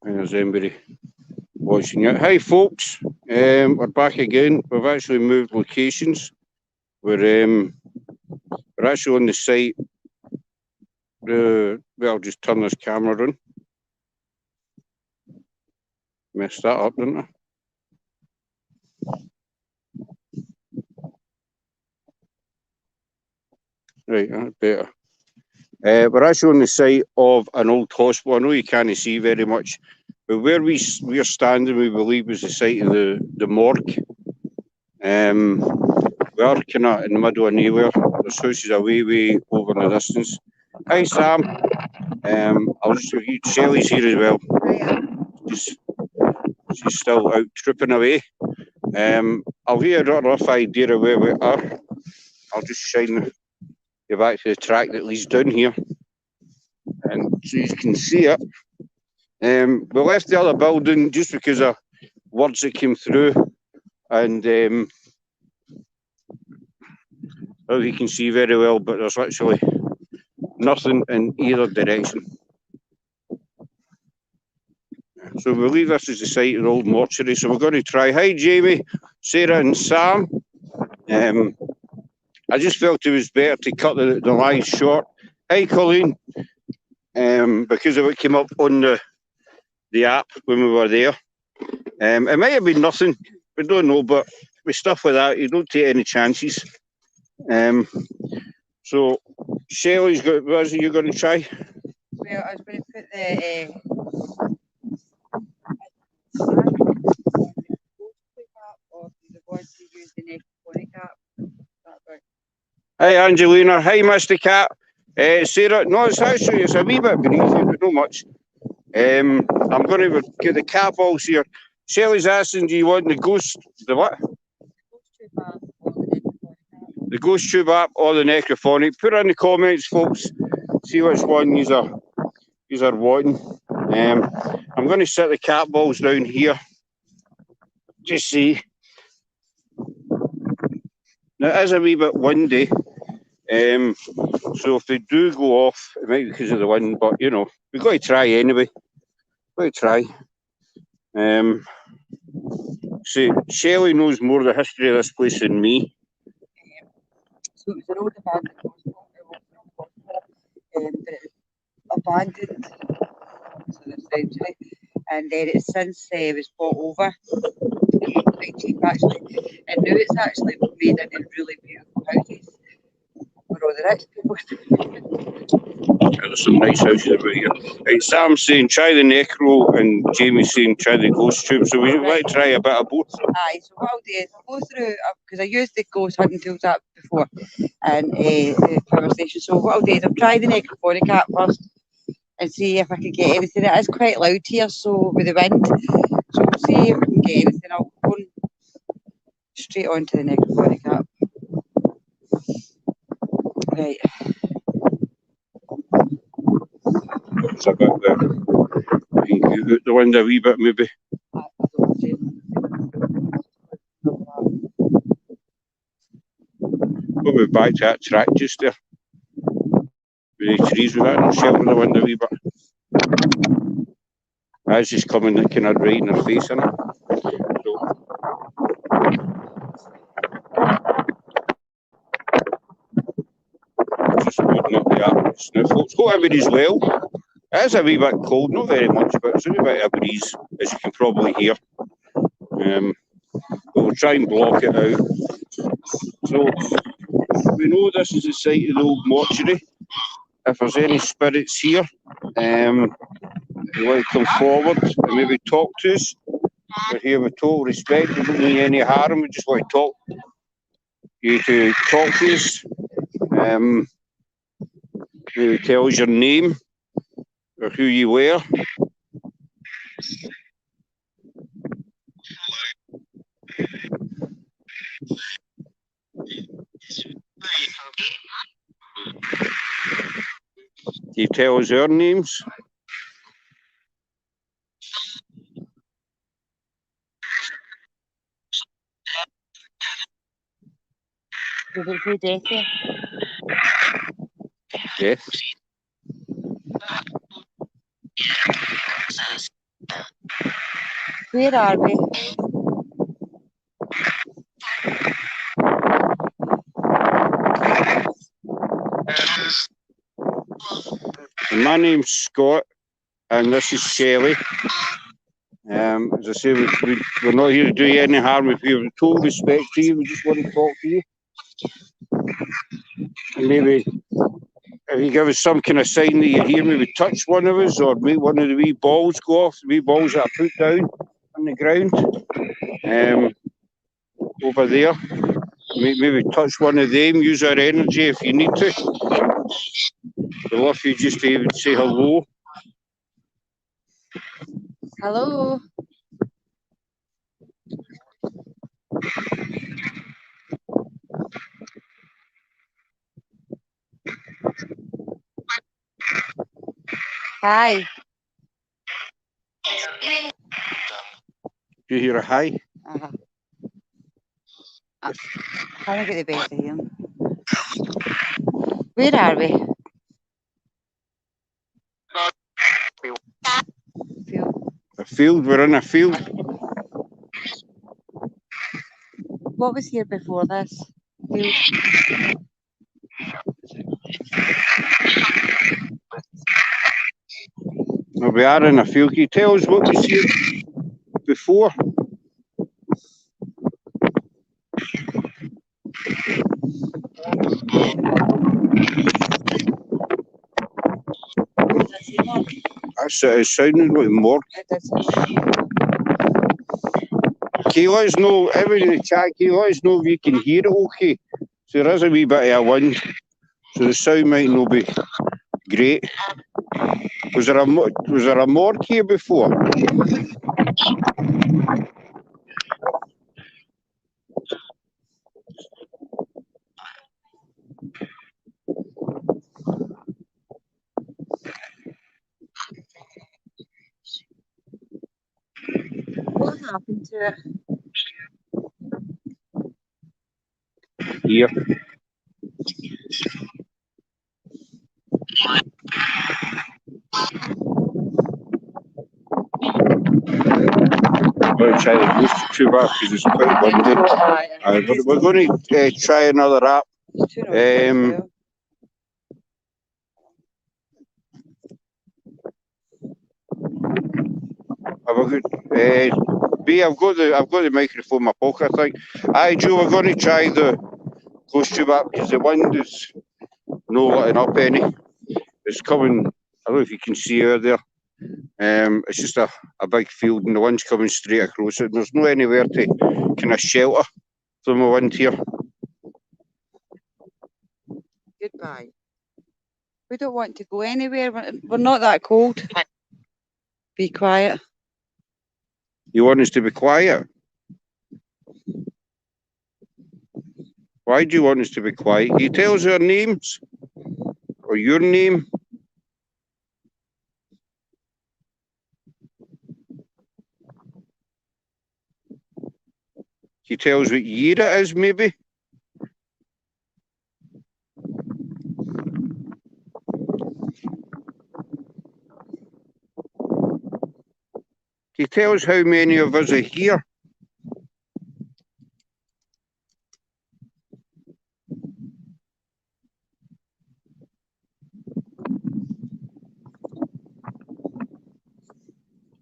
And there's anybody watching it. Hi, folks. We're back again. We've actually moved locations. We're actually on the site. Well, I'll just turn this camera on. Messed that up, didn't I? Right, that's better. We're actually on the site of an old hospital. I know you can't see very much, but where we're standing, we believe, is the site of the morgue. We are kind of in the middle of nowhere. There's houses way over in the distance. Hi, Sam. I'll just Shelley's here as well. She's still out trooping away. I'll give you a rough idea of where we are. I'll just shine you back to the track that leads down here, and so you can see it. We left the other building just because of words that came through, and well, you can see very well, but there's literally nothing in either direction. So we believe this is the site of the old mortuary. So we're going to try. Hi, Jamie, Sarah, and Sam. I just felt it was better to cut the line short. Hi, Colleen. Because of what came up on the app when we were there. It might have been nothing. We don't know, but with stuff like that, you don't take any chances. So Shelley's got. What is it you're going to try? Well, I was going to put the or the one to use the necrophonic app. Hi, Angelina. Hi, Mr. Cat. Sarah. No, it's actually a wee bit breezy, but not much. I'm going to get the cat balls here. Shelley's asking, do you want the ghost? The what? The ghost tube app or the necrophonic. Put it in the comments, folks. See which one you are wanting. I'm going to set the cat balls down here. Just see. Now it is a wee bit windy. So if they do go off, it might be because of the wind, but you know, we've got to try anyway. We've got to try. See, Shelley knows more of the history of this place than me. So it was an old abandoned hospital, abandoned essentially, and then it since was bought over quite cheap actually, and now it's actually made into really beautiful houses for all the rich people. There's some nice houses about here. Right, Sam's saying try the necro and Jamie's saying try the ghost tube, so we want to try a bit of both. Aye, so what I'll do is I'll go through, because I used the ghost hunting tools app before and the power station, so what I'll do is I'll try the necrophonic app first and see if I can get anything. It is quite loud here, so with the wind, so we'll see if we can get anything. I'll go straight onto the necrophonic app. Right. It's a bit there. You the wind a wee bit maybe. We'll be back to that track just there. With the trees, we've got shelter the wind a wee bit. That's just coming kind of right in her face, isn't it? So, just loading up the app just now, folks. Hope everybody's well. It is a wee bit cold, not very much, but it's a wee bit of a breeze, as you can probably hear. But we'll try and block it out. So, we know this is the site of the old mortuary. If there's any spirits here, you want to come forward and maybe talk to us. We're here with total respect. We don't mean any harm. We just want to talk you to talk to us. Maybe tell us your name or who you were. Can you tell us our names? Did it say death there? Death. Where are we? My name's Scott, and this is Shelley. As I say, we're not here to do you any harm. If you have total respect to you, we just want to talk to you. And maybe if you give us some kind of sign that you're here, maybe touch one of us or make one of the wee balls go off, the wee balls that are put down on the ground over there. Maybe touch one of them, use our energy if you need to. We'd love you just to even say hello. Hello. Hi. Do you hear a hi? Uh-huh. I don't get the best of him. Where are we? Field. A field, we're in a field. What was here before this? Field. Well, we are in a field. Can you tell us what was here before? It sounded like more. Can you let us know, everyone in the chat, can you let us know if you can hear it okay? So there is a wee bit of a wind, so the sound might not be great. Was there a morgue here before? What happened to it? Here. I'm going to try to boost it too much because it's quite windy. We're going to try another app. B, I've got the microphone in my pocket, I think. Aye, Joe, we're going to try the close tube app because the wind is not letting up any. It's coming, I don't know if you can see her there. It's just a big field and the wind's coming straight across it. There's no anywhere to kind of shelter from the wind here. Goodbye. We don't want to go anywhere. We're not that cold. Be quiet. You want us to be quiet? Why do you want us to be quiet? Can you tell us our names? Or your name? Can you tell us what year it is, maybe? Can you tell us how many of us are here?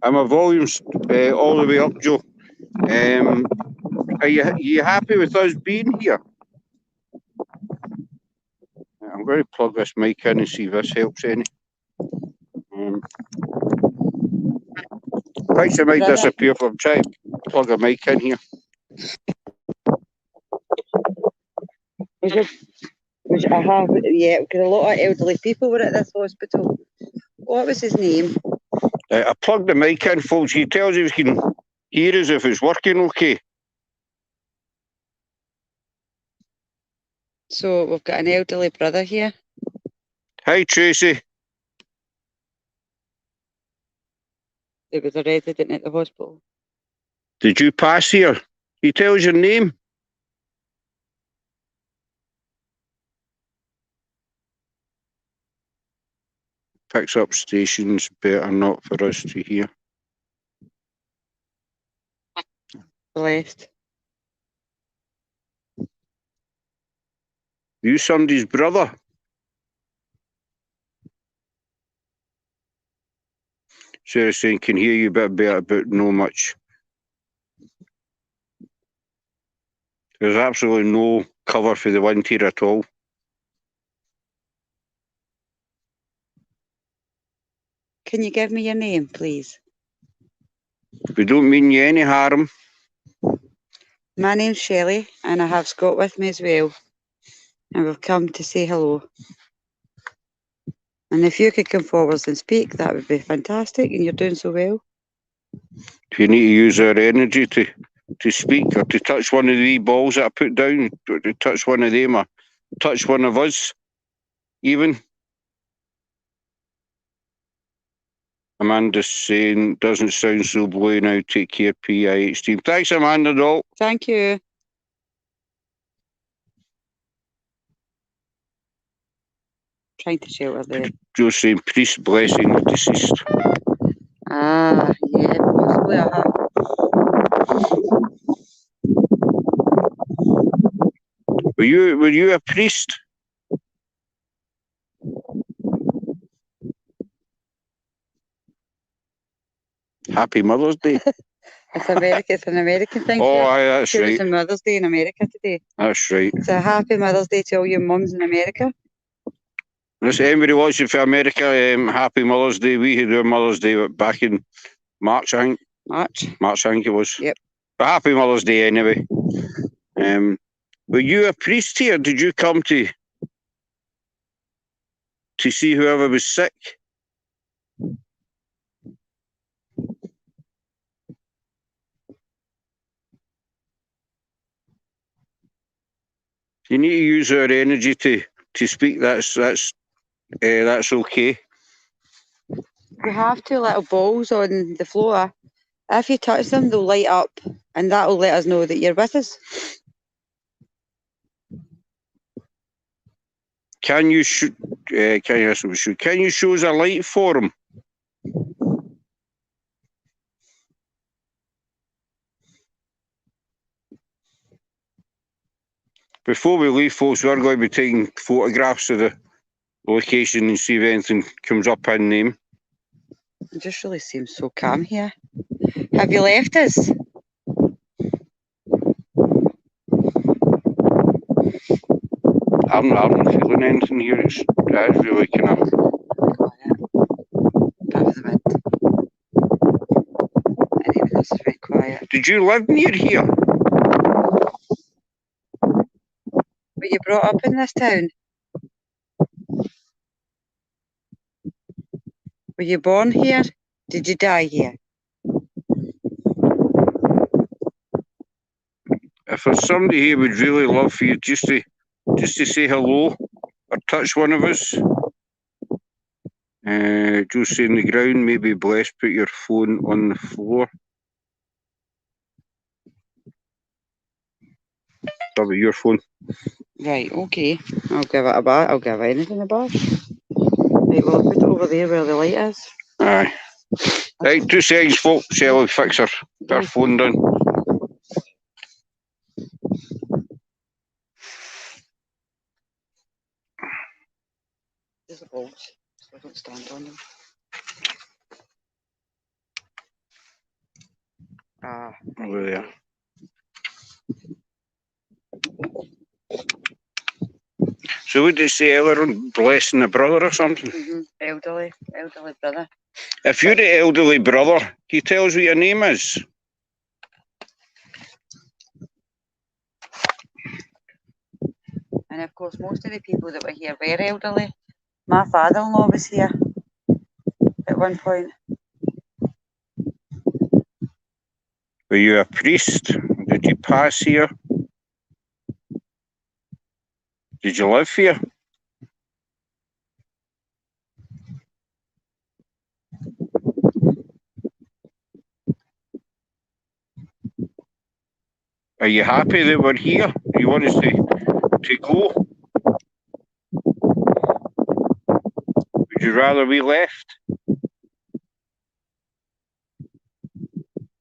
And my volume's all the way up, Joe. Are you happy with us being here? I'm going to plug this mic in and see if this helps any. Picture might disappear if I'm trying to plug a mic in here. I have, yeah, because a lot of elderly people were at this hospital. What was his name? I plugged the mic in, folks. He tells you if you can hear us if it's working okay. So we've got an elderly brother here. Hi, Tracy. He was a resident at the hospital. Did you pass here? He tells your name. Picks up stations, better not for us to hear. Blessed. You somebody's brother? Sarah's saying, can hear you a bit better, but no much. There's absolutely no cover for the wind here at all. Can you give me your name, please? We don't mean you any harm. My name's Shelley, and I have Scott with me as well. And we've come to say hello. And if you could come forwards and speak, that would be fantastic, and you're doing so well. If you need to use our energy to speak or to touch one of the balls that I put down, to touch one of them or touch one of us, even. Amanda's saying, doesn't sound so blue now. Take care, PIH team. Thanks, Amanda, doll. Thank you. Trying to shelter there. Joe's saying, priest blessing the deceased. Ah, yeah, possibly I have. Were you a priest? Happy Mother's Day. It's an American thing. Oh, Sure. aye, that's Sure, right. it's a Mother's Day in America today. That's right. So happy Mother's Day to all your mums in America. Listen, anybody watching for America, happy Mother's Day. We had our Mother's Day back in March, I think. March, I think it was. Yep. But happy Mother's Day anyway. Were you a priest here? Did you come to see whoever was sick? You need to use our energy to speak. That's okay. We have two little balls on the floor. If you touch them, they'll light up, and that will let us know that you're with us. Can you show us a light for them? Before we leave, folks, we're going to be taking photographs of the location and see if anything comes up in name. It just really seems so calm here. Have you left us? I'm not feeling anything here. It's really kind of... Bit of the wind. And even this is very quiet. Did you live near here? Were you brought up in this town? Were you born here? Did you die here? If there's somebody here would really love for you just to say hello or touch one of us. Just saying the ground may be blessed, put your phone on the floor. That'll be your phone. Right, okay. I'll give it a bash. I'll give anything a bash. Right, well, I'll put it over there where the light is. Aye. Right, 2 seconds, folks. Shall fix her phone down. There's the balls, so I don't stand on them. Ah, Over there. So would you say earlier on blessing the brother or something? Elderly brother. If you're the elderly brother, can you tell us what your name is? And of course, most of the people that were here were elderly. My father-in-law was here at one point. Were you a priest? Did you pass here? Did you live here? Are you happy that we're here? Do you want us to go? Would you rather we left?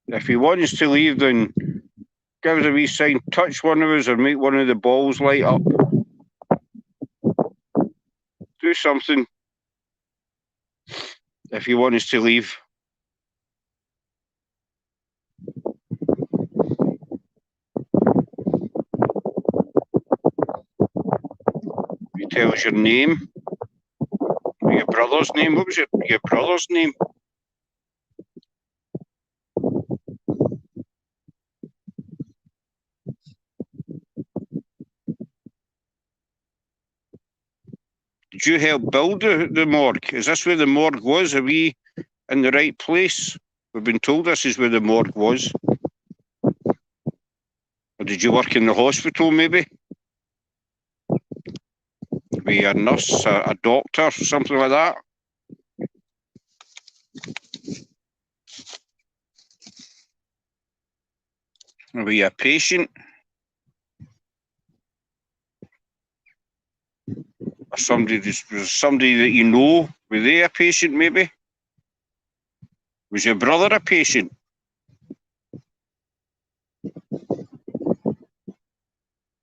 If you want us to leave, then give us a wee sign, touch one of us or make one of the balls light up. Do something if you want us to leave. You tell us your name. Your brother's name. What was your brother's name? Did you help build the morgue? Is this where the morgue was? Are we in the right place? We've been told this is where the morgue was. Or did you work in the hospital, maybe? Be a nurse, a doctor, something like that? Or be a patient? Or somebody that you know? Were they a patient, maybe? Was your brother a patient?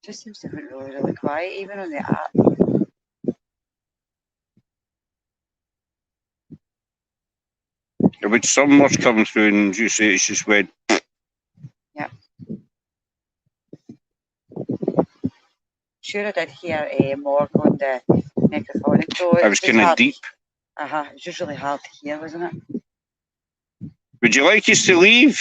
Just seems to be really, really quiet, even on the app. But something was coming through and you say it's just went. Yeah. Sure, I did hear more on the microphone. So I was kind of deep. It was just really hard to hear, wasn't it? Would you like us to leave?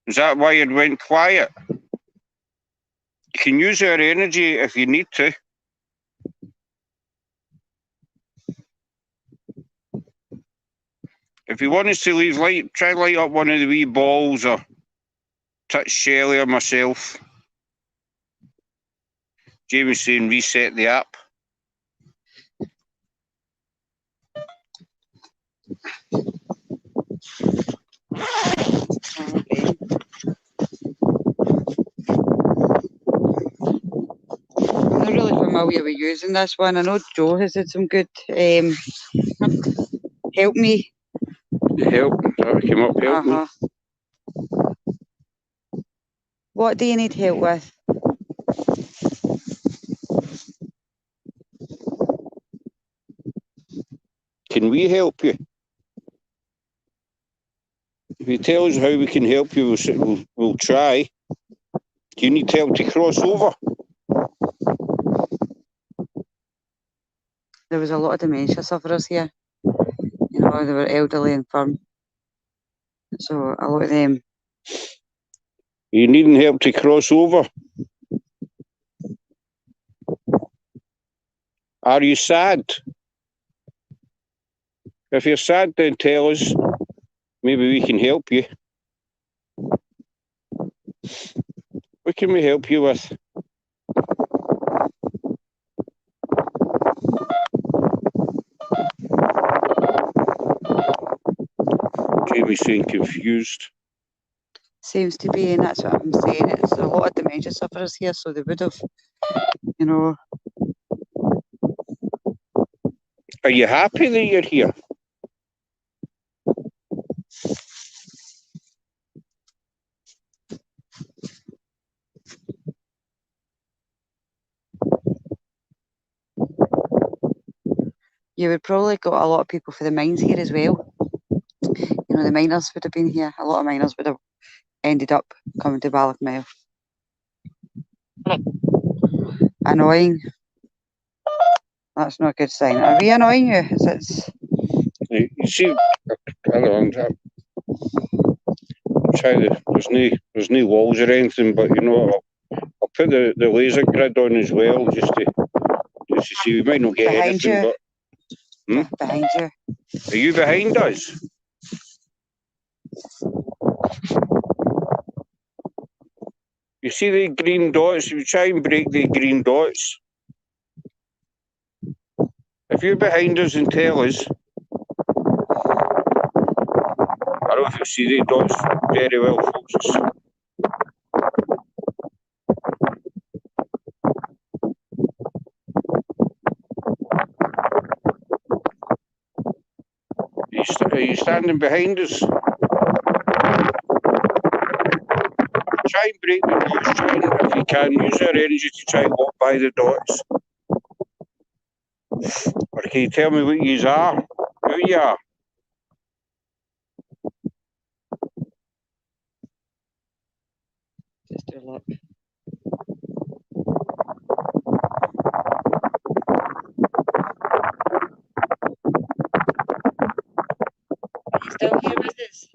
Is that why it went quiet? You can use our energy if you need to. If you want us to leave, try light up one of the wee balls or touch Shelley or myself. Jamie's saying reset the app. Okay. I'm not really familiar with using this one. I know Joe has had some good help me. Help. That came up, help me. What do you need help with? Can we help you? If you tell us how we can help you, we'll try. Do you need help to cross over? There was a lot of dementia sufferers here. You know, they were elderly and infirm. So a lot of them. You needing help to cross over? Are you sad? If you're sad, then tell us. Maybe we can help you. What can we help you with? Jamie's saying confused. Seems to be, and that's what I'm saying. It's a lot of dementia sufferers here, so they would have, you know. Are you happy that you're here? You would probably got a lot of people for the mines here as well. You know, the miners would have been here. A lot of miners would have ended up coming to Ballochmyle. Annoying. That's not a good sign. Are we annoying you? You see, I'll try there's no walls or anything, but you know, I'll put the laser grid on as well, just to see. We might not get behind anything, you. But behind you. Are you behind us? You see the green dots? You try and break the green dots. If you're behind us and tell us, I don't know if you see the dots very well, folks. Are you standing behind us? Try and break the dots, China. If you can, use your energy to try and walk by the dots. Or can you tell me what yous are? Who you are? Just do a look. Are you still here with us?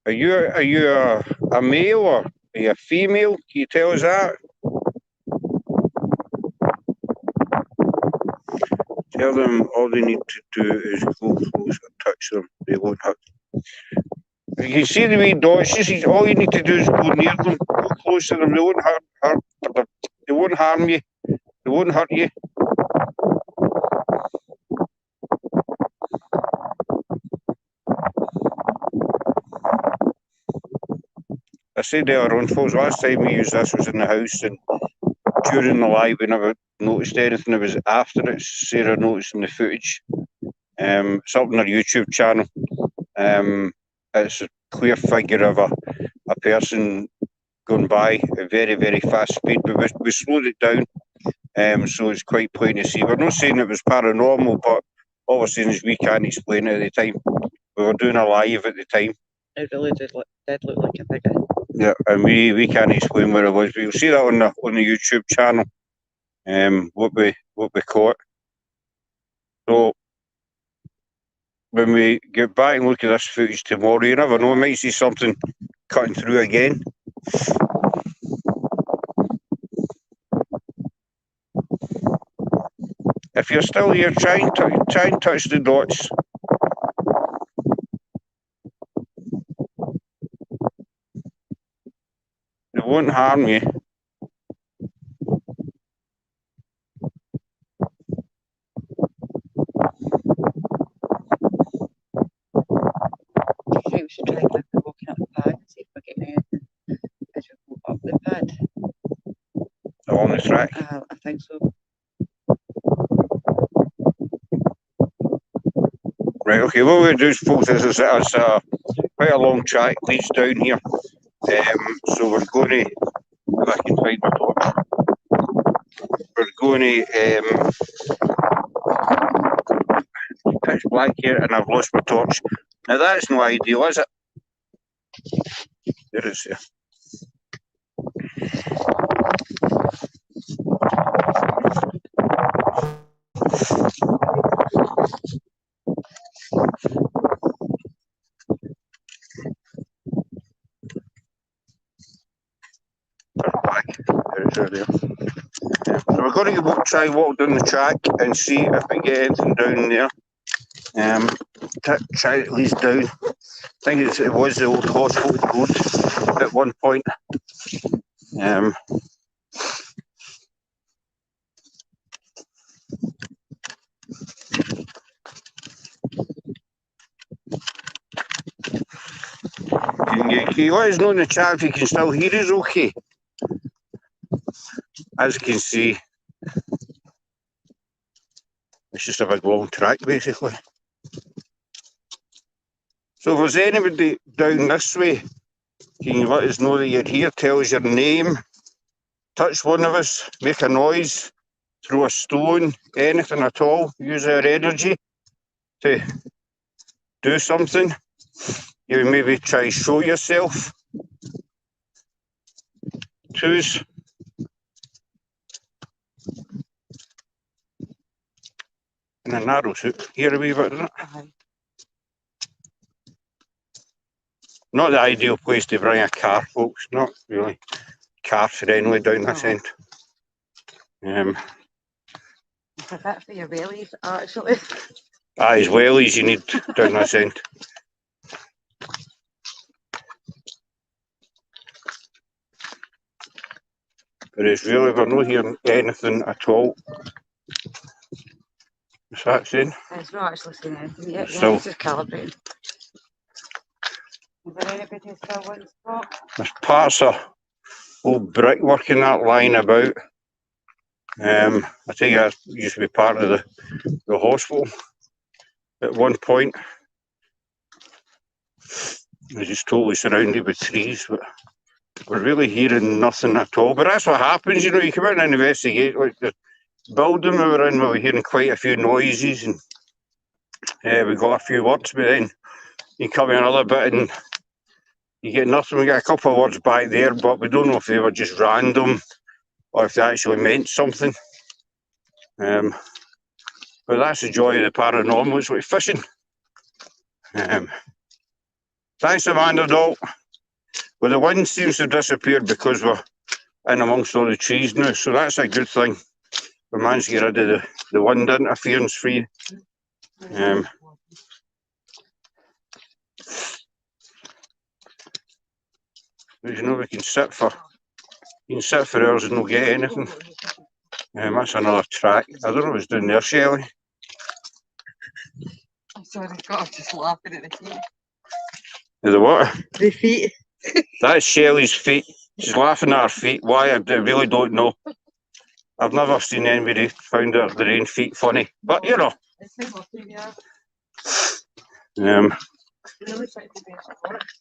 Are you a male or are you a female? Can you tell us that? Tell them all they need to do is go close and touch them. They won't hurt. You can see the wee dots. All you need to do is go near them, go close to them. They won't hurt. They won't harm you. They won't hurt you. I said earlier on, folks, last time we used this was in the house, and during the live we never noticed anything. It was after it, Sarah noticed in the footage. It's up on our YouTube channel. It's a clear figure of a person going by at very, very fast speed, but we slowed it down, so it's quite plain to see. We're not saying it was paranormal, but all we're saying is we can't explain it at the time. We were doing a live at the time. It really did look like a figure. Yeah, and we can't explain where it was. But you'll see that on the YouTube channel. What we caught. So when we get back and look at this footage tomorrow, you never know, we might see something cutting through again. If you're still here, try and touch the dots. They won't harm you. I think we should try and walking up the pad and see if we're getting anything as we go up the pad. On the track. I think so. Right, okay, what we're going to do, folks, is it's quite a long track, leads down here. So we're going to, if I can find my torch, we're going to, pitch black here, and I've lost my torch. Now that's no ideal, is it? There it is here. There. So we're going to try and walk down the track and see if we get anything down there. Try at least down. I think it was the old hospital road at one point. Can you let us know in the chat if you can still hear us okay? As you can see, it's just a big long track basically. So if there's anybody down this way, can you let us know that you're here? Tell us your name, touch one of us, make a noise, throw a stone, anything at all. Use our energy to do something. You maybe try show yourself to us. In a narrow suit, here a wee bit, isn't it? Not the ideal place to bring a car, folks. Not really car friendly down this end. It's a bit for your wellies, actually. As well as you need down this end. But it's really, we're not hearing anything at all. What's that saying? It's not actually saying anything yet. So, it's just calibrating. Is there anybody who still wants to talk? There's parts of old brickwork in that line about. I think I used to be part of the hospital at one point. It's just totally surrounded with trees, but we're really hearing nothing at all. But that's what happens, you know, you come out and investigate. Like the building we were in, we were hearing quite a few noises, and we got a few words, but then you come in another bit and you get nothing. We got a couple of words back there, but we don't know if they were just random or if they actually meant something. But that's the joy of the paranormal, it's like fishing. Thanks, Amanda Doll. Well, the wind seems to have disappeared because we're in amongst all the trees now, so that's a good thing. We managed to get rid of the wind interference free. You know, we can sit for hours and not get anything. That's another track. I don't know what's down there, Shelley. I'm sorry, God, I'm just laughing at the feet. The what? The feet. That's Shelley's feet. She's laughing at her feet. Why? I really don't know. I've never seen anybody found their own feet funny. But, you know.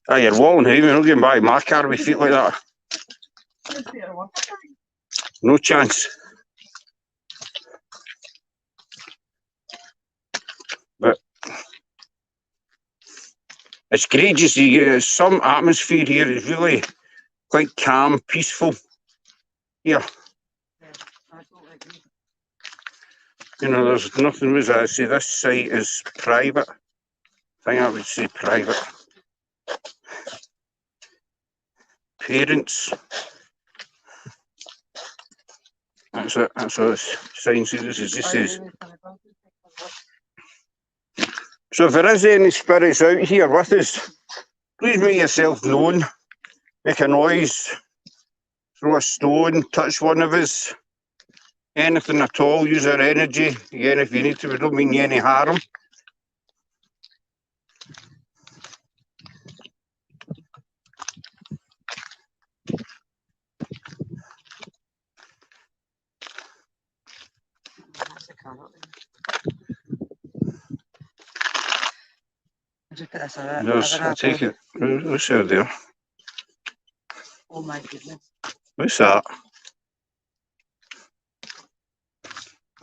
You're walling, hey? You're not getting by my car with feet like that. No chance. But it's great to see some atmosphere here is really quite calm, peaceful here. You know, there's nothing, as I say, this site is private. I think I would say private. Parents. That's it. That's what this sign says. It just says. So if there is any spirits out here with us, please make yourself known. Make a noise. Throw a stone. Touch one of us. Anything at all. Use our energy. Again, if you need to, we don't mean you any harm. I take it. What's out there? Oh my goodness. What's that?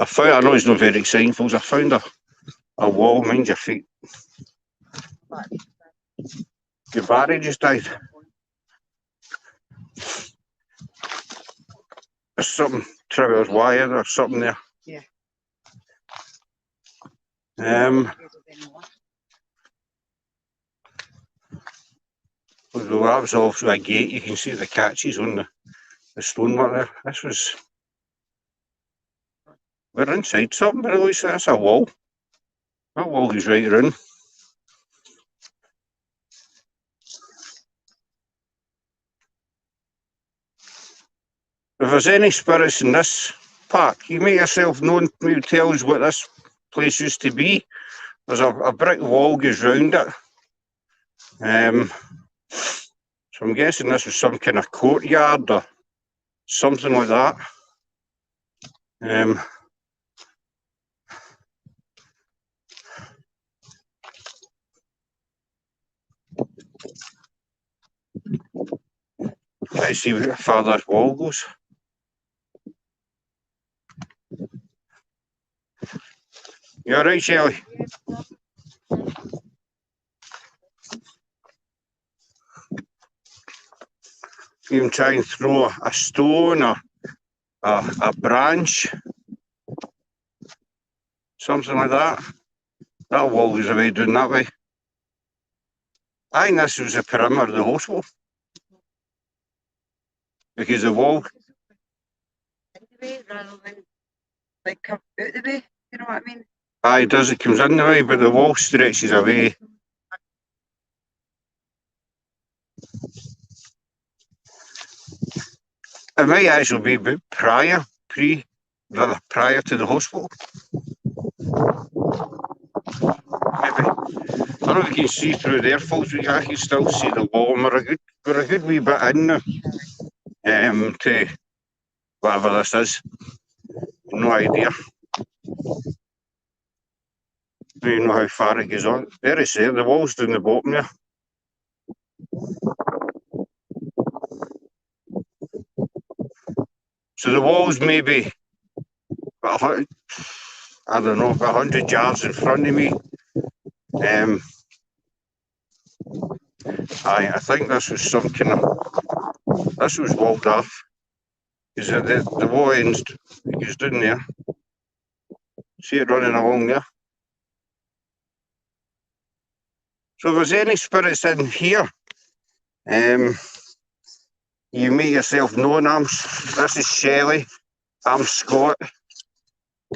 I know it's not very exciting, folks. I found a wall, mind your feet. Your battery just died. There's something, Trevor's wire or something there. Yeah. Well, that was also a gate. You can see the catches on the stonework there. This was. We're inside something, but at least that's a wall. That wall is right around. If there's any spirits in this park, you make yourself known. Maybe tell us what this place used to be. There's a brick wall goes round it. So I'm guessing this was some kind of courtyard or something like that. Let's see how far that wall goes. You all right, Shelley? You can try and throw a stone or a branch, something like that. That wall was away doing that way. I think this was the perimeter of the hospital. Because the wall. Rather than like come out the way, you know what I mean? Aye, it does, it comes in the way, but the wall stretches away. It might actually be prior to the hospital. Maybe. I don't know if you can see through there, folks, but I can still see the wall. We're a good wee bit in now to whatever this is. No idea. Don't even know how far it goes on. There it's there, the wall's down the bottom there. So the wall's maybe, I don't know, 100 yards in front of me. I think this was some kind of, this was walled off. Because the wall ends, it goes down there. See it running along there. So if there's any spirits in here, you make yourself known. This is Shelley. I'm Scott.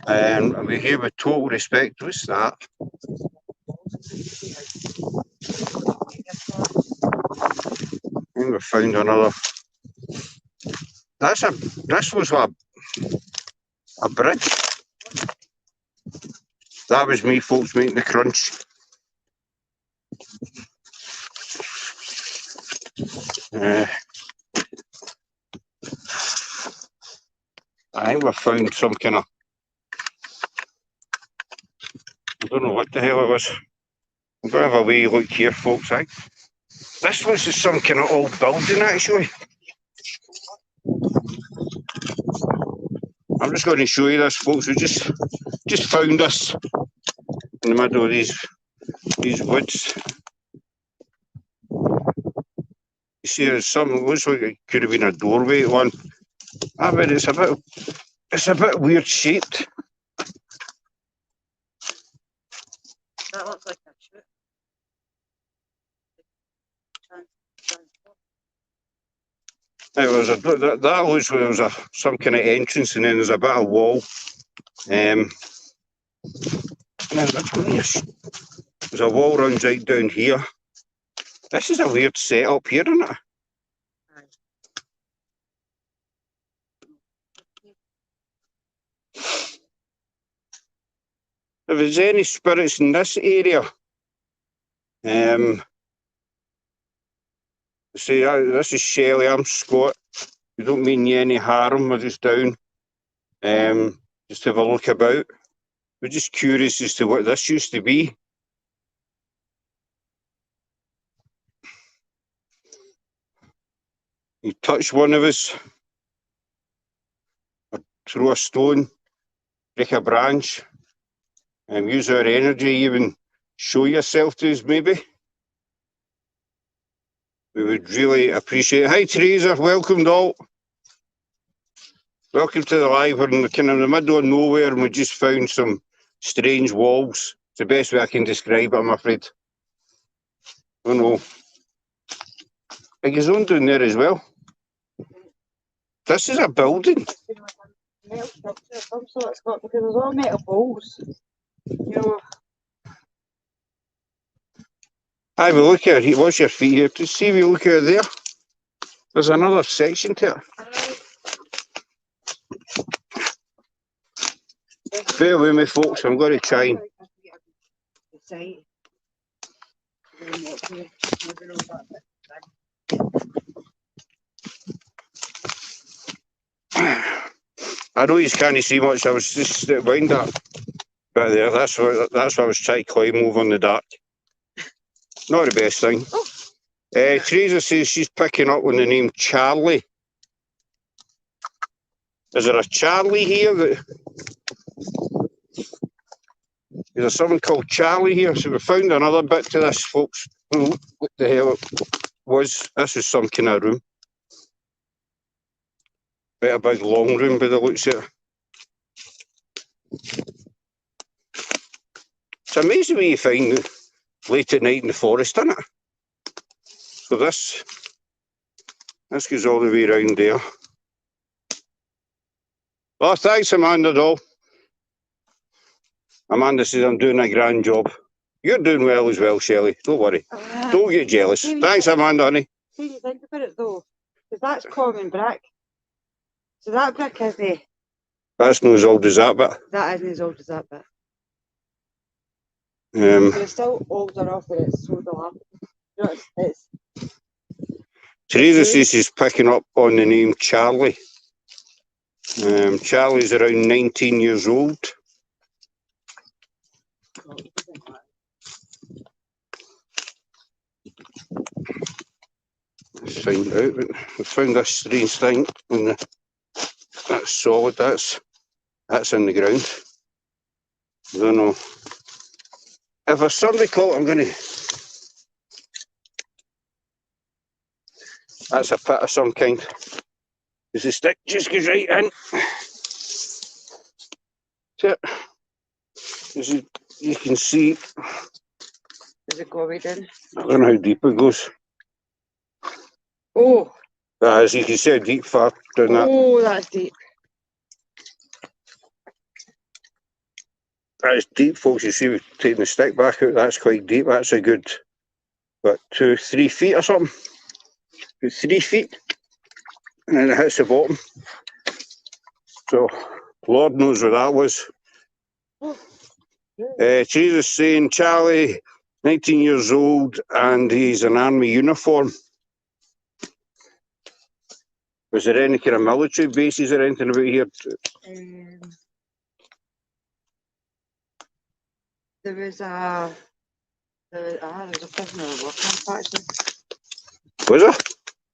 And we're here with total respect. What's that? I think we found another. This was a bridge. That was me, folks, making the crunch. I think we found some kind of, I don't know what the hell it was. I'm going to have a wee look here, folks. This was just some kind of old building, actually. I'm just going to show you this, folks. We just found this in the middle of these woods. You see, there's something, looks like it could have been a doorway at one. But it's a bit weird shaped. That looks like a chute. It was that looks like there was some kind of entrance, and then there's a bit of wall. And then there's a wall runs right down here. This is a weird setup here, isn't it? If there's any spirits in this area, see, this is Shelley, I'm Scott. We don't mean you any harm, we're just down. Just have a look about. We're just curious as to what this used to be. You touch one of us, or throw a stone, break a branch, and use our energy, even show yourself to us, maybe. We would really appreciate it. Hi, Teresa, welcome all. Welcome to the live. We're in the middle of nowhere, and we just found some strange walls. It's the best way I can describe it, I'm afraid. I don't know. It goes on down there as well. This is a building. Metal structure of some sort, Scott, because there's all metal balls. You know. Hi, we look at it. What's your feet here? To see, we look out there. There's another section to it. Bear with me, folks. I'm going to try and. I know you can't see much. I was just behind that bit there. That's what I was trying to climb over in the dark. Not the best thing. Teresa says she's picking up on the name Charlie. Is there a Charlie here? Is there someone called Charlie here? So we found another bit to this, folks. What the hell it was. This is some kind of room. Quite a big long room by the looks of it. It's amazing what you find late at night in the forest, isn't it? So this goes all the way around there. Well, thanks, Amanda, doll. Amanda says I'm doing a grand job. You're doing well as well, Shelley. Don't worry. Don't get jealous. Thanks, Amanda, honey. See, you think about it though, because that's common brick. So that brick is the. That's not as old as that bit. That isn't as old as that bit. But it's still old enough that it's so dilapidated. You know, it's Teresa says she's picking up on the name Charlie. Charlie's around 19 years old. Let's find out. I found this strange thing, and that's solid. That's in the ground. I don't know. If there's somebody caught, I'm gonna. That's a pit of some kind. Because the stick just goes right in. So, as you can see, Does it go right in? I don't know how deep it goes. Oh, As you can see, deep far down that. oh, that's deep. That's deep, folks. You see, we've taken the stick back out. That's quite deep. That's a good, what, 2-3 feet or something? 3 feet. And then it hits the bottom. So, Lord knows where that was. Jesus saying, Charlie, 19 years old, and he's in army uniform. Was there any kind of military bases or anything about here? There was a prisoner of war camp actually. Was there?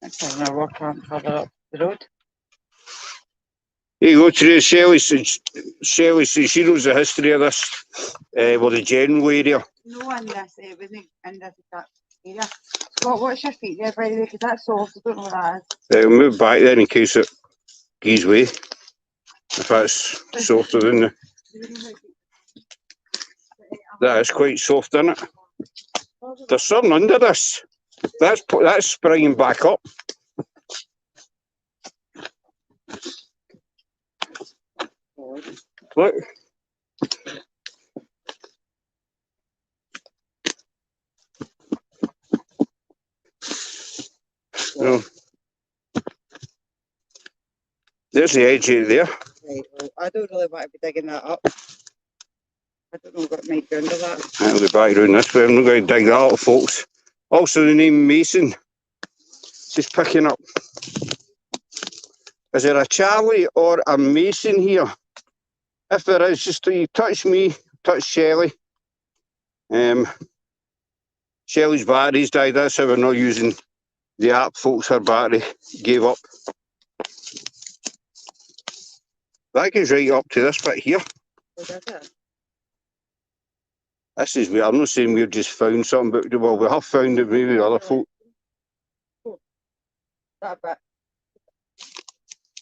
A prisoner of war camp further up the road. Here you go, Teresa. Shelley says she knows the history of this, well, the general area. No, in this, it wasn't in this exact area. Scott, what's your feet there, by the way? Because that's soft, I don't know what that is. We'll move back then in case it gives way. If that's softer than the... That is quite soft, isn't it? There's something under this. That's springing back up. Look. No. There's the edge of it there. Right, well, I don't really want to be digging that up. I don't know what might be under that. I'll be back around this way. I'm not going to dig that up, folks. Also, the name Mason. Just picking up. Is there a Charlie or a Mason here? If there is, just you touch me, touch Shelley. Shelley's battery's died. That's how we're not using the app, folks. Her battery gave up. That goes right up to this bit here. Oh, does it? This is weird. I'm not saying we've just found something, but well, we have found it. Maybe other folk. That bit.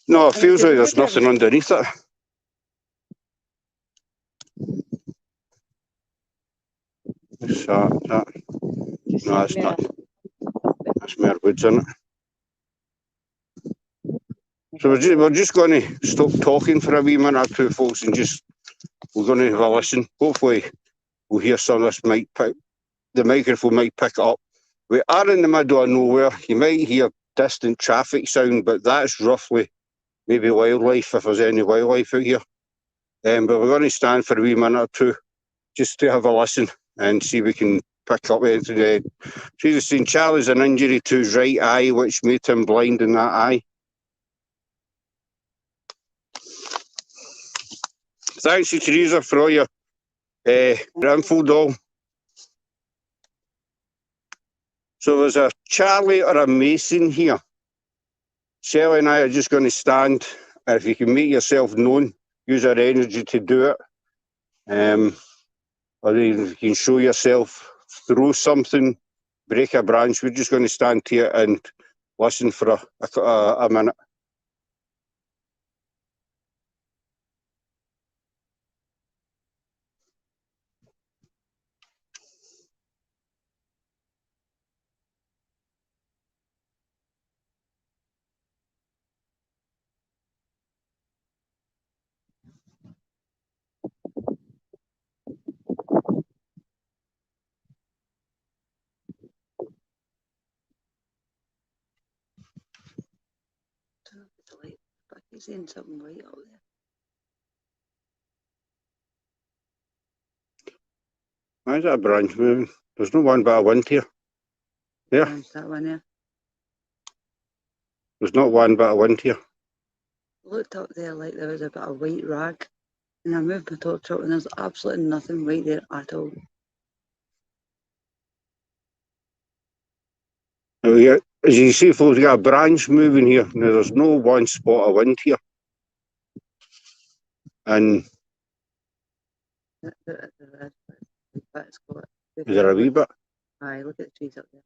No, it feels like there's nothing underneath it. What's that? No, it's not. That's mere woods, isn't it? So we're just going to stop talking for a wee minute or two, folks, and we're going to have a listen. Hopefully, we'll hear some of this the microphone might pick it up. We are in the middle of nowhere. You might hear distant traffic sound, but that's roughly maybe wildlife, if there's any wildlife out here. But we're going to stand for a wee minute or two just to have a listen and see if we can pick up anything. She's saying Charlie's an injury to his right eye, which made him blind in that eye. Thanks to Teresa for all your info, doll. So there's a Charlie or a Mason here. Shelley and I are just going to stand. If you can make yourself known, use our energy to do it. Or even if you can show yourself, throw something, break a branch. We're just going to stand here and listen for a minute. He's in something right out there. Why is that a branch moving? There's no one but a wind here. There. That one there. There's not one but a wind here. looked up there like there was a bit of white rag, and I moved my torch out, and there's absolutely nothing right there at all. Now, here, as you see, folks, we got a branch moving here. Now, there's no one spot of wind here. And There is, but it's got. is there a wee bit? Aye, look at the trees up there.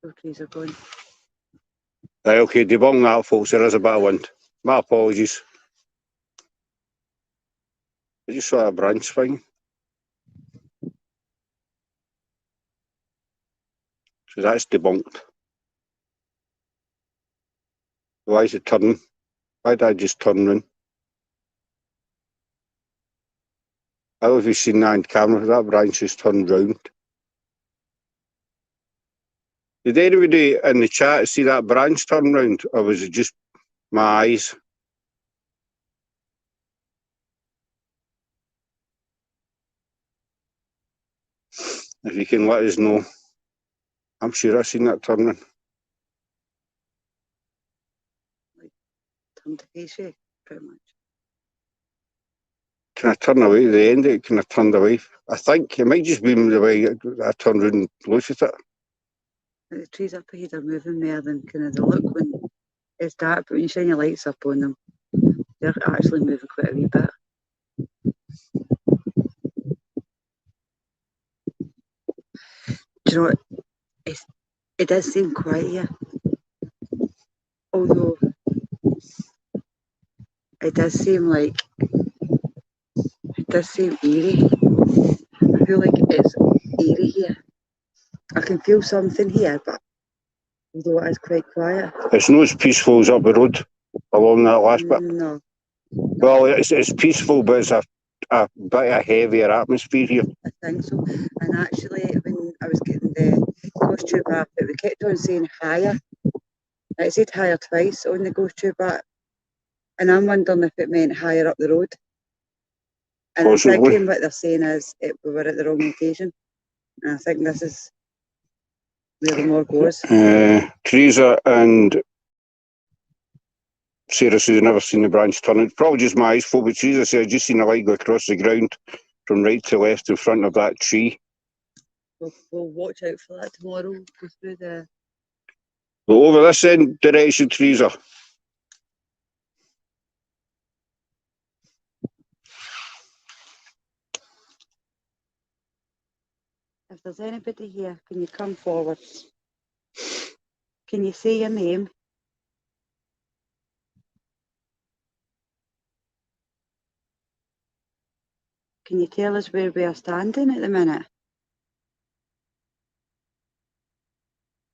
Those trees are going. Right, okay, debunk that, folks. There is a bit of wind. My apologies. I just saw a branch thing. So that's debunked. Why is it turning? Why did I just turn round? I don't know if you've seen that on camera. That branch has turned round. Did anybody in the chat see that branch turn round, or was it just my eyes? If you can let us know. I'm sure I've seen that turn round. Turn to face you, pretty much. Can I turn away at the end of it? Can I turn away? I think it might just be the way I turned round and looked at it. The trees up ahead are moving more than kind of they look when it's dark, but when you shine your lights up on them, they're actually moving quite a wee bit. Do you know what? It does seem quiet here. Although it does seem like it does seem eerie. I feel like it's eerie here. I can feel something here, but although it is quite quiet. It's not as peaceful as up the road along that last bit. No. Well, it's peaceful, but it's a bit of heavier atmosphere here. I think so. And actually, when I was getting the ghost tube app, we kept on saying higher. It said higher twice on the ghost tube app. And I'm wondering if it meant higher up the road. And Possibly. I'm thinking what they're saying is we were at the wrong location. And I think this is where the more goes. Teresa and Sarah says, I've never seen the branch turn. It's probably just my eyes, folk, but Teresa said, I've just seen a light go across the ground from right to left in front of that tree. We'll watch out for that tomorrow. Go through the. Well, over this end direction, Teresa. If there's anybody here, can you come forward? Can you say your name? Can you tell us where we are standing at the minute?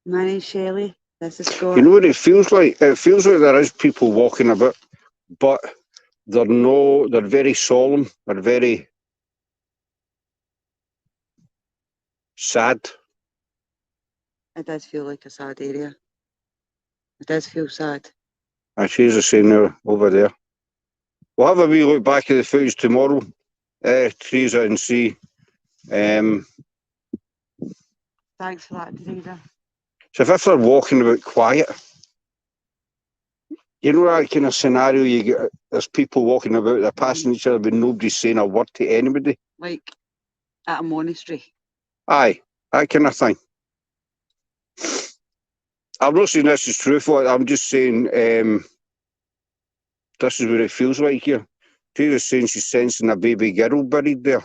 My name's Shelley. This is Scott. You know what it feels like? It feels like there is people walking about, but they're very solemn, they're very sad. It does feel like a sad area. It does feel sad. She's the same now over there. We'll have a wee look back at the footage tomorrow, Teresa, and see. Thanks for that, Teresa. So if they're walking about quiet, you know that kind of scenario you get, there's people walking about, they're passing each other, but nobody's saying a word to anybody. Like at a monastery. Aye, that kind of thing. I'm not saying this is truthful, I'm just saying this is what it feels like here. Teresa's saying she's sensing a baby girl buried there.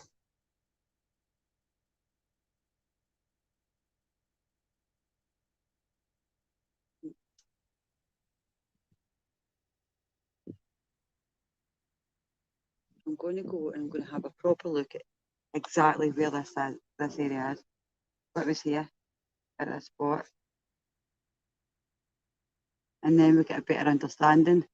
I'm going to go and I'm going to have a proper look at exactly where this area is. What was here at this spot. And then we get a better understanding.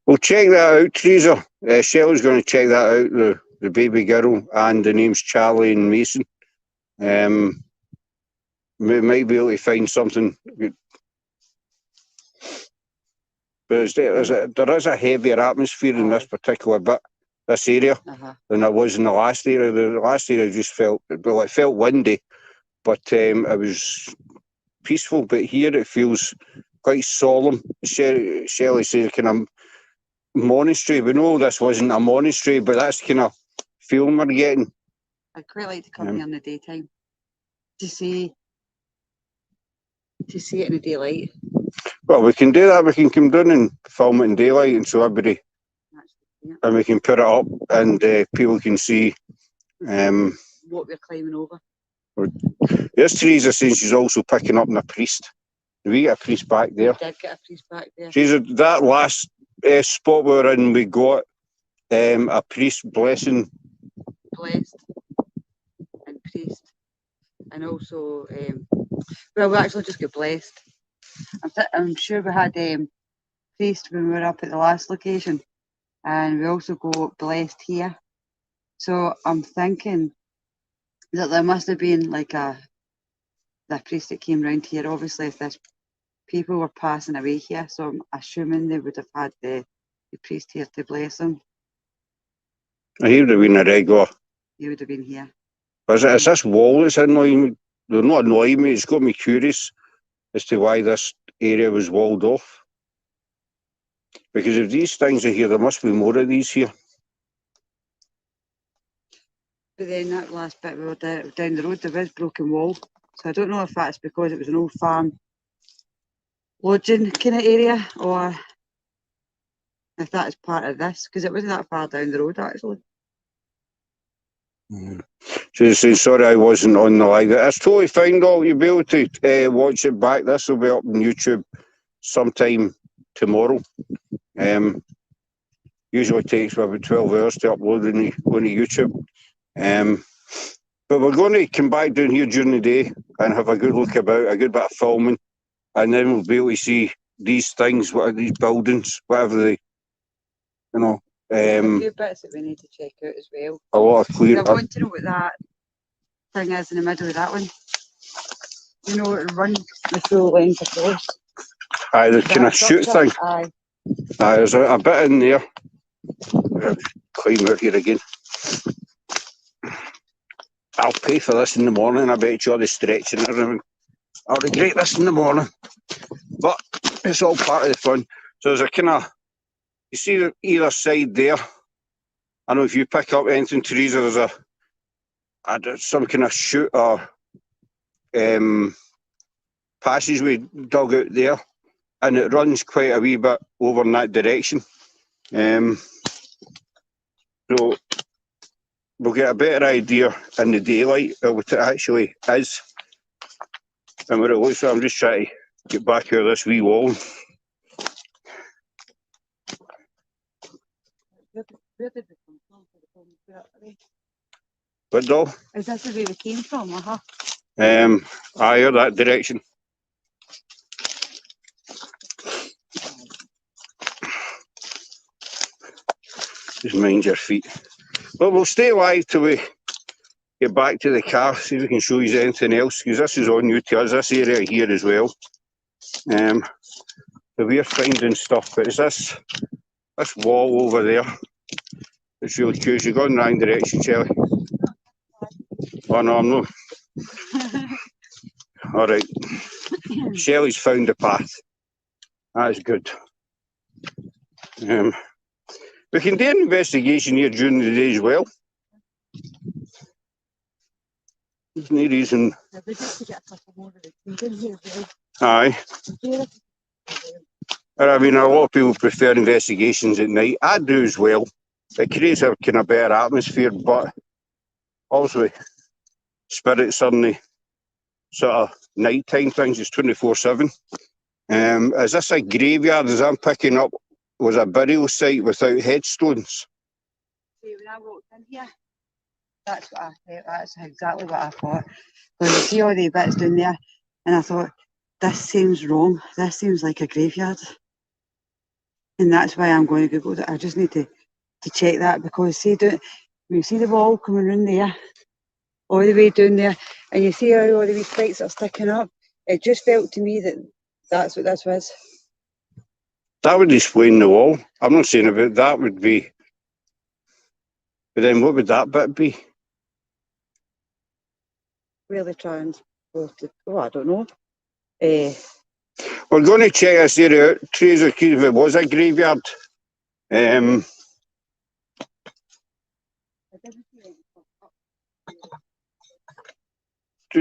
We'll check that out, Teresa. Shelley's going to check that out, the baby girl, and the name's Charlie and Mason. We might be able to find something. But there is a heavier atmosphere in this particular bit, this area, than there was in the last area. The last area just felt, well, it felt windy, but it was peaceful, but here it feels quite solemn. Shelley said kind of monastery. We know this wasn't a monastery, but that's kind of feeling we're getting. I'd quite like to come here in the daytime to see it in the daylight. Well, we can do that. We can come down and film it in daylight, and so everybody, and we can put it up, and people can see what we're climbing over. There's Teresa saying she's also picking up a priest. We get a priest back there. We did get a priest back there. Teresa, that last spot we were in, we got a priest blessed and priest, and also well, we actually just got blessed. I'm sure we had priest when we were up at the last location, and we also got blessed here. So I'm thinking that there must have been like the priest that came round here. Obviously, if there's people were passing away here, so I'm assuming they would have had the priest here to bless them. He would have been a regular. He would have been here. Is this wall that's annoying me? They're not annoying me, it's got me curious as to why this area was walled off. Because if these things are here, there must be more of these here. But then that last bit we were down the road, there is broken wall. So I don't know if that's because it was an old farm lodging kind of area, or if that is part of this, because it wasn't that far down the road actually. She says, sorry I wasn't on the live. That's totally fine though, you'll be able to watch it back. This will be up on YouTube sometime tomorrow. Usually takes about 12 hours to upload on YouTube. But we're going to come back down here during the day and have a good look about, a good bit of filming, and then we'll be able to see these things, what are these buildings, whatever they, you know. A few bits that we need to check out as well. A lot of clear. I want to know what that thing is in the middle of that one. You know, it runs the full length across. Aye, the kind of shoot thing. Aye. Aye, there's a bit in there. Climb out here again. I'll pay for this in the morning. I bet you all the stretching and everything. I'll regret this in the morning. But it's all part of the fun. So there's a kind of, you see either side there. I know if you pick up anything, Teresa, there's some kind of chute or passageway dug out there. And it runs quite a wee bit over in that direction. So we'll get a better idea in the daylight of what it actually is and what it looks like. I'm just trying to get back out of this wee wall. Where did we come from? What though? Is this the way we came from? Aye, or that direction. Just mind your feet. But we'll stay live till we get back to the car, see if we can show you anything else, because this is all new to us, this area here as well. So we're finding stuff, but it's this wall over there. It's really curious. You're going in the wrong direction, Shelley. Oh no, I'm not. All right. Shelley's found the path. That's good. We can do an investigation here during the day as well. There's no reason. Aye. I mean, a lot of people prefer investigations at night. I do as well. It creates a kind of better atmosphere, but also spirits are the sort of nighttime things. It's 24/7. Is this a graveyard? As I'm picking up, was a burial site without headstones? See, when I walked in here, that's what I thought. That's exactly what I thought. Because you see all the bits down there, and I thought, this seems wrong. This seems like a graveyard. And that's why I'm going to Google it. I just need to check that, because see, you see the wall coming round there, all the way down there, and you see how all the wee spikes are sticking up. It just felt to me that that's what this was. That would explain the wall. I'm not saying about that would be. But then what would that bit be? Where they transported. Oh, I don't know. We're going to check this area out, Teresa, if it was a graveyard. 2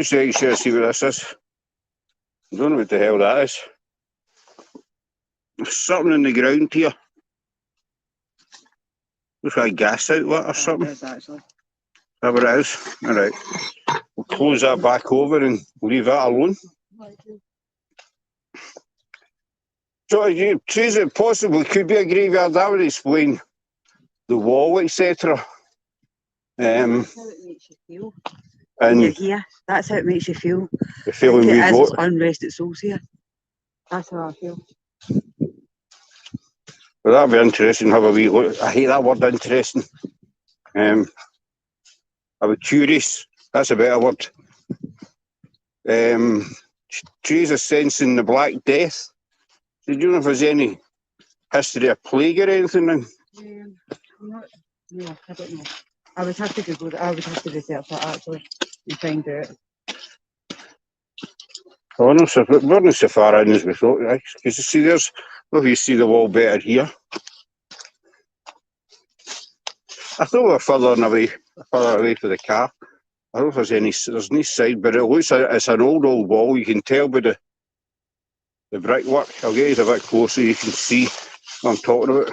seconds here to see what this is. I don't know what the hell that is. There's something in the ground here. Looks like a gas outlet or something. Is that what it is? Alright. We'll close that back over and leave that alone. So, Teresa, it possibly could be a graveyard. That would explain the wall, etc. That's how it makes you feel. And You're here. That's how it makes you feel. you're feeling It is, what? it's unrest at souls here. That's how I feel. Well, that'd be interesting. Have a wee look. I hate that word, interesting. I was curious. That's a better word. Teresa sensing the Black Death. Did you know if there's any history of plague or anything? No, I don't know. I would have to Google that. I would have to research that actually and find out. Oh, no, so we're not so far in as we thought, right? Because you see, there's, well, you see the wall better here. I thought we were further away for the car. I don't know if there's any side, but it looks like it's an old wall. You can tell by the brickwork. I'll get you a bit closer, you can see what I'm talking about.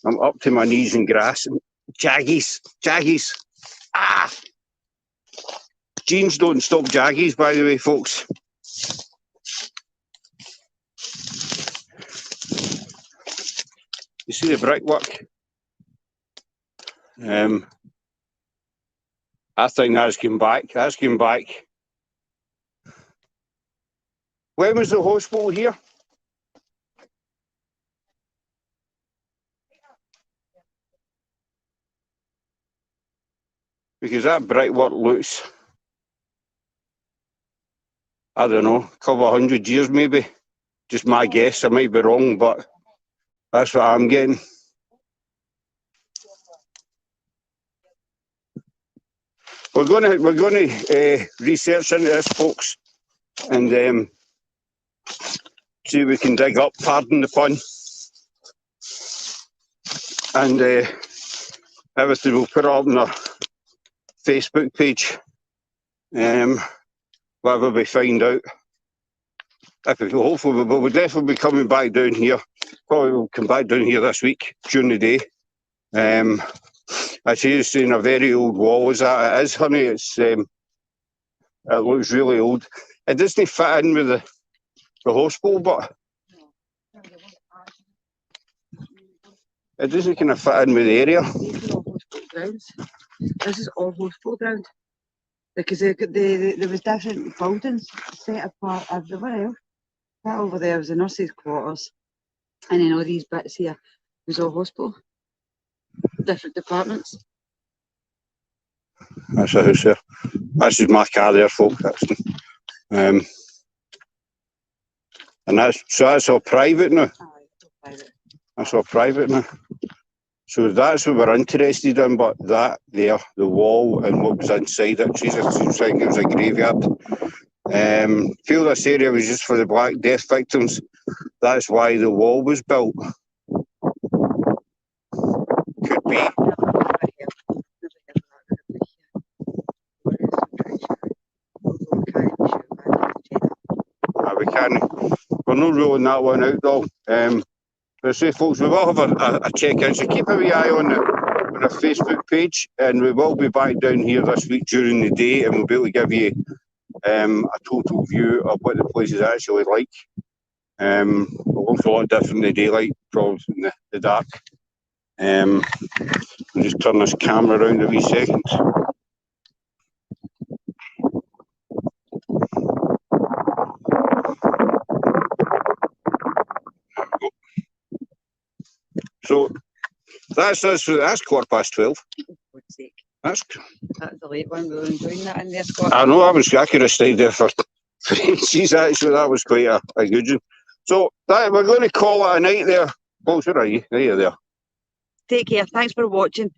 I'm up to my knees in grass and jaggies. Ah! Jeans don't stop jaggies, by the way, folks. You see the brickwork? I think that's going back. When was the hospital here? Because that brickwork looks, I don't know, a couple of 100 years maybe. Just my guess, I might be wrong, but that's what I'm getting. We're going to research into this, folks, and see if we can dig up, pardon the pun, and everything we'll put it up on our Facebook page, whatever we find out. Hopefully, but we'll definitely be coming back down here. Probably we'll come back down here this week during the day. I see it's saying a very old wall. Is that it is, honey? It's it looks really old. It doesn't fit in with the hospital, but it doesn't kind of fit in with the area. These are all hospital grounds. This is all hospital ground. Because there was different buildings set apart everywhere else. That over there was the nurses' quarters. And then all these bits here was all hospital. Different departments. That's a house there. That's just my car there, folks. And that's all private now. Private. That's all private now. So that's what we're interested in, but that there, the wall and what was inside it, Jesus, seems like it was a graveyard. Feel this area was just for the Black Death victims. That's why the wall was built. Could be. We can. We're not ruling that one out though. But say, folks, we will have a check-in, so keep a wee eye on our Facebook page, and we will be back down here this week during the day, and we'll be able to give you a total view of what the place is actually like. It looks a lot different in the daylight, probably in the dark. We'll just turn this camera around a wee second. So that's 12:15. That's the late one. We were enjoying that in there, Scott. I know, I could have stayed there for inches actually. That was quite a good one. So we're going to call it a night there. Folks, where are you? There you there. Take care. Thanks for watching.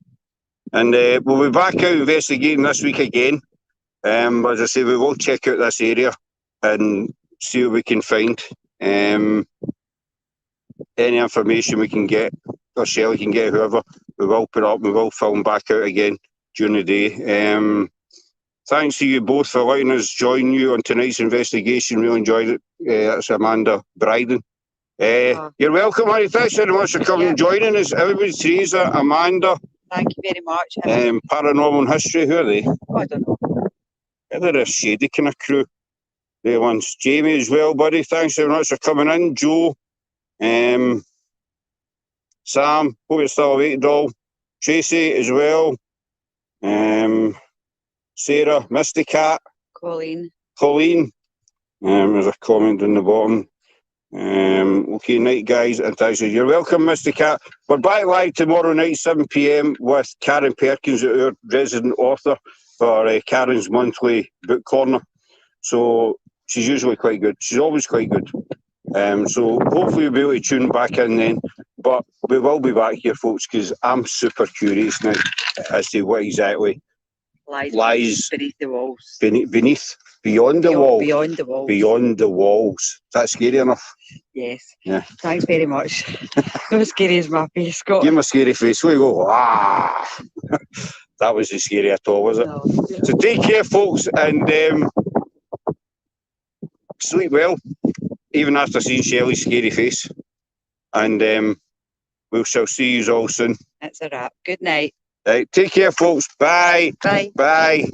And we'll be back out investigating this week again. As I say, we will check out this area and see what we can find. Any information we can get, or Shelley can get, whoever, we will put up, we will film back out again during the day. Thanks to you both for letting us join you on tonight's investigation. Really enjoyed it. That's Amanda Bryden. You're welcome, Harry. Thanks very much for coming and joining us. Everybody, Teresa, Amanda. Thank you very much. Paranormal History, who are they? Oh, I don't know. They're a shady kind of crew. They ones. Jamie as well, buddy. Thanks very much for coming in. Joe. Sam, hope you're still awake, doll. Tracy as well. Sarah, Misty Cat. Colleen. There's a comment on the bottom. Okay, night guys, and thanks. You're welcome, Misty Cat. We're back live tomorrow night, 7 p.m. with Karen Perkins, our resident author, for Karen's monthly book corner. So she's usually quite good. She's always quite good. So hopefully we'll be able to tune back in then. But we will be back here, folks, because I'm super curious now as to what exactly lies beneath the walls. Beyond the walls. Beyond the walls. Beyond the walls. Is that scary enough? Yes. Yeah. Thanks very much. Not as scary as my face, Scott. Give him a scary face. We go, ah. That wasn't scary at all, was it? No. So take care, folks, and sleep well, even after seeing Shelley's scary face. And we shall see you all soon. That's a wrap. Good night. Right, take care, folks. Bye. Bye. Bye.